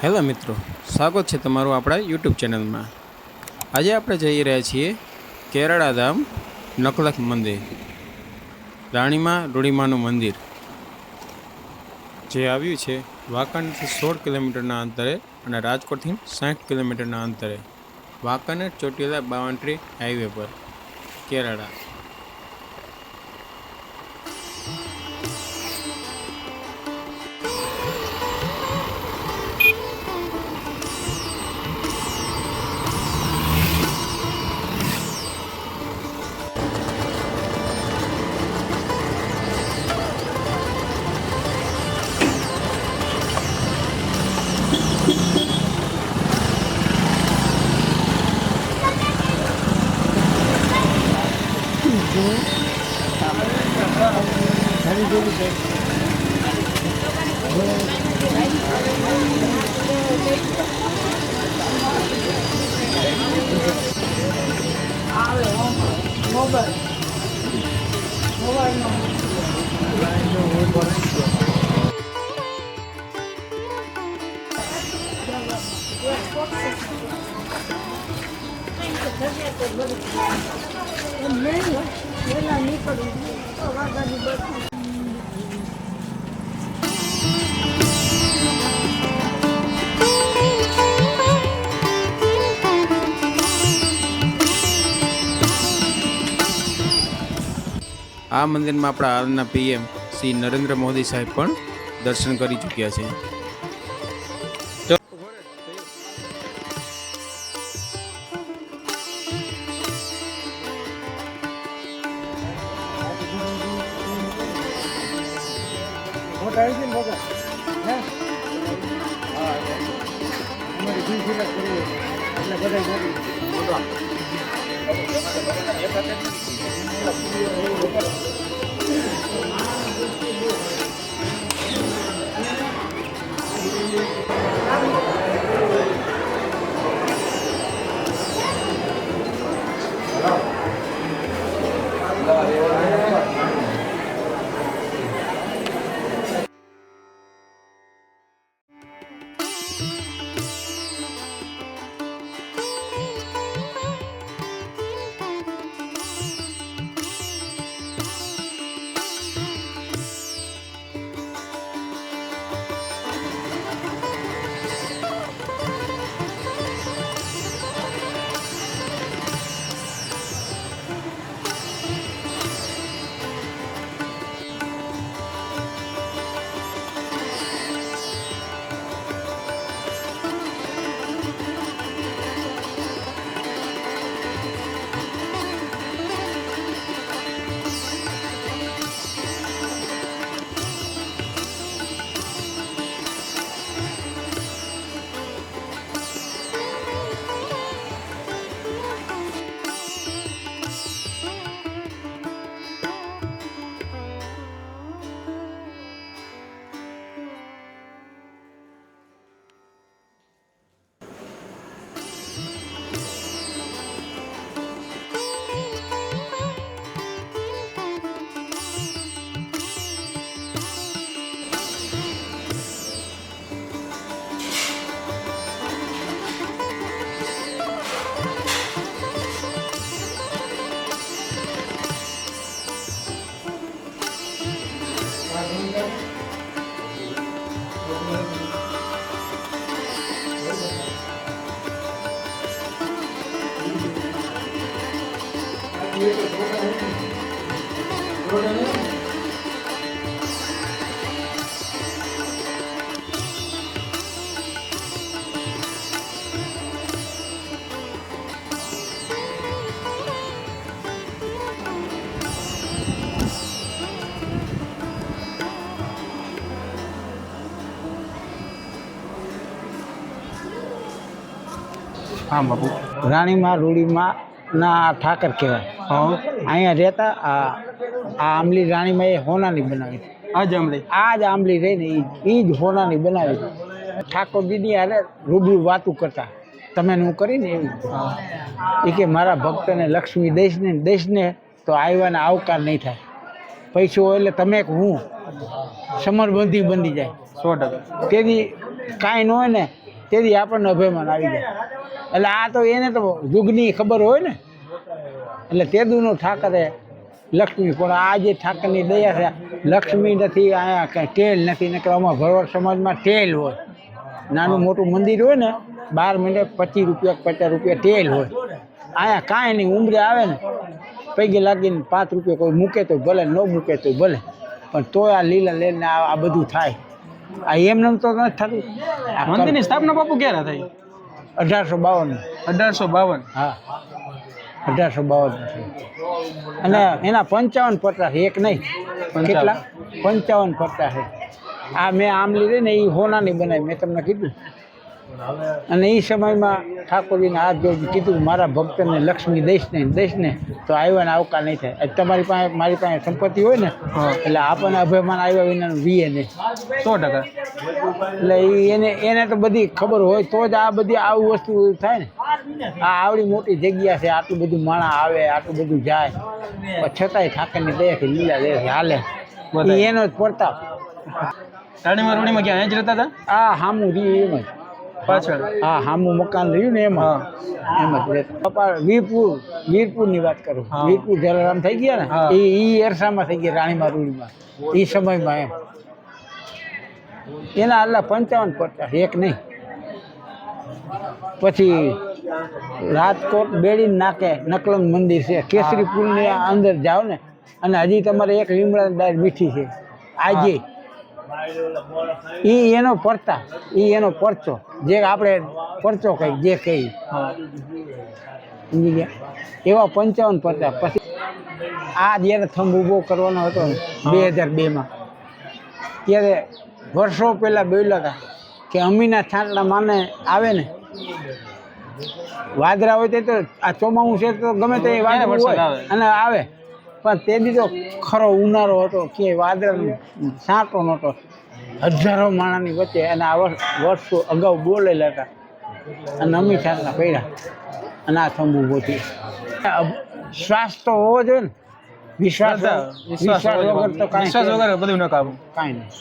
Hello મિત્રો, સ્વાગત છે તમારું આપણા યુટ્યુબ ચેનલમાં। આજે આપણે જઈ રહ્યા છીએ કેરળા ધામ નકલખ મંદિર, રાણીમાં રૂડીમાનું મંદિર, જે આવ્યું છે વાંકાનેરથી 16 કિલોમીટરના અંતરે અને રાજકોટથી 60 કિલોમીટરના અંતરે, વાંકાનેર ચોટીલા બાવન્ટ્રી હાઈવે પર, કેરળા। આ મંદિરમાં આપણા હાલના પીએમ શ્રી નરેન્દ્ર મોદી સાહેબ પણ દર્શન કરી ચૂક્યા છે। हाँ बाबू रानीमा रूढ़ीमा ना ठाकर कहवाय। हाँ अँ रहता आमली रानीमा ए होनानी बनावी आज आमली रही ने ईज होनानी बनावी। ठाकुर दीदी अरे रूबरू वातू करता तमे हूँ करी ने एवी के मारा भक्त ने लक्ष्मी देश ने तो आव्या ने आवकार नहीं थाय। पैसो एटले तमे हूँ समरबंधी बनी जाए 100%। तेदी कांई न होय ने તેથી આપણને અભિમાન આવી જાય. એટલે આ તો એને તો યુગની ખબર હોય ને, એટલે તેદુનો ઠાકરે લક્ષ્મી. પણ આ જે ઠાકરની દયા છે, લક્ષ્મી નથી, અહીંયા કાંઈ ટેલ નથી. નકર અમારા ભરવાડ સમાજમાં ટેલ હોય. નાનું મોટું મંદિર હોય ને 12 મહિને 25 રૂપિયા 50 રૂપિયા ટેલ હોય. અહીંયા કાંઈ નહીં, ઉંમરે આવે ને પૈગે લાગીને 5 રૂપિયા કોઈ મૂકે તો ભલે, ન મૂકે તો ભલે, પણ તોય આ લીલા લઈને આ બધું થાય. આ એમને તો નથી થતું. મંદિરની સ્થાપના બાપુ ક્યારે થઈ? 1852. 1852. હા, 1852. અને એના 55 પટ્ટા છે, એક નહીં. કેટલા? 55 પટ્ટા છે. આ મેં આમલી રહી ને એ હોનાની બનાવી, મેં તમને કીધું. અને એ સમયમાં ઠાકોરજીને હાથ જોડી કીધું મારા ભક્તને લક્ષ્મી દઈશ ને તો આવ્યા ને આવકાર નહીં થાય. તમારી પાસે મારી પાસે સંપત્તિ હોય ને એટલે આપણને અભિમાન આવ્યા વિનાનું વીએ નહીં. 100%. એટલે એને તો બધી ખબર હોય તો જ આ બધી આવું વસ્તુ થાય ને. આ આવડી મોટી જગ્યા છે, આટલું બધું માણસ આવે, આટલું બધું જાય, પણ છતાંય ઠાકરની દયાથી લીલા દયાથી હાલે. એનો જ પ્રતાપ. રાણીમાં ક્યાં જ રહેતા હતા? આ હામું રહ્યું એમ જ પાછળ. હા, હામું મકાન રહ્યું ને એમાં એમ જ રહેતા. વીરપુરની વાત કરું. વીરપુર જલારામ થઈ ગયા ને એ એરસામાં થઈ ગયા, રાણીમાં રૂડીમાં એ સમયમાં એમ. એના આટલા 55 પટ્ટા, એક નહીં. પછી રાજકોટ બેડીને નાકે નકલંગ મંદિર છે, કેસરી પુલની અંદર જાઓ ને, અને હજી તમારે એક લીમડા ડાળ મીઠી છે આજે. એનો પરતા, એનો પરચો, જે આપણે પરચો કહી, જે કહી સમજી ગયા. એવા 55 પરચા. પછી આ જ્યારે થંભ ઊભો કરવાનો હતો 2002માં, ત્યારે વર્ષો પહેલાં બોલ્યા હતા કે અમીના છાંટલા માને આવે ને વાદળા હોય તો આ ચોમાસું છે તો ગમે તે વાદળા હોય અને આવે, પણ તે દી તો ખરો ઉનાળો હતો, કે વાદળાનો છાંટો નહોતો. હજારો માણસની વચ્ચે, અને આ વર્ષો અગાઉ બોલેલા હતા, અને અમી છાંટલા પડ્યા, અને આ થંભ ઊભો થયો. શ્વાસ તો હોવો જોઈએ ને. વિશ્વાસ વગર તો કાંઈ બધું ન કામ, કાંઈ નહીં.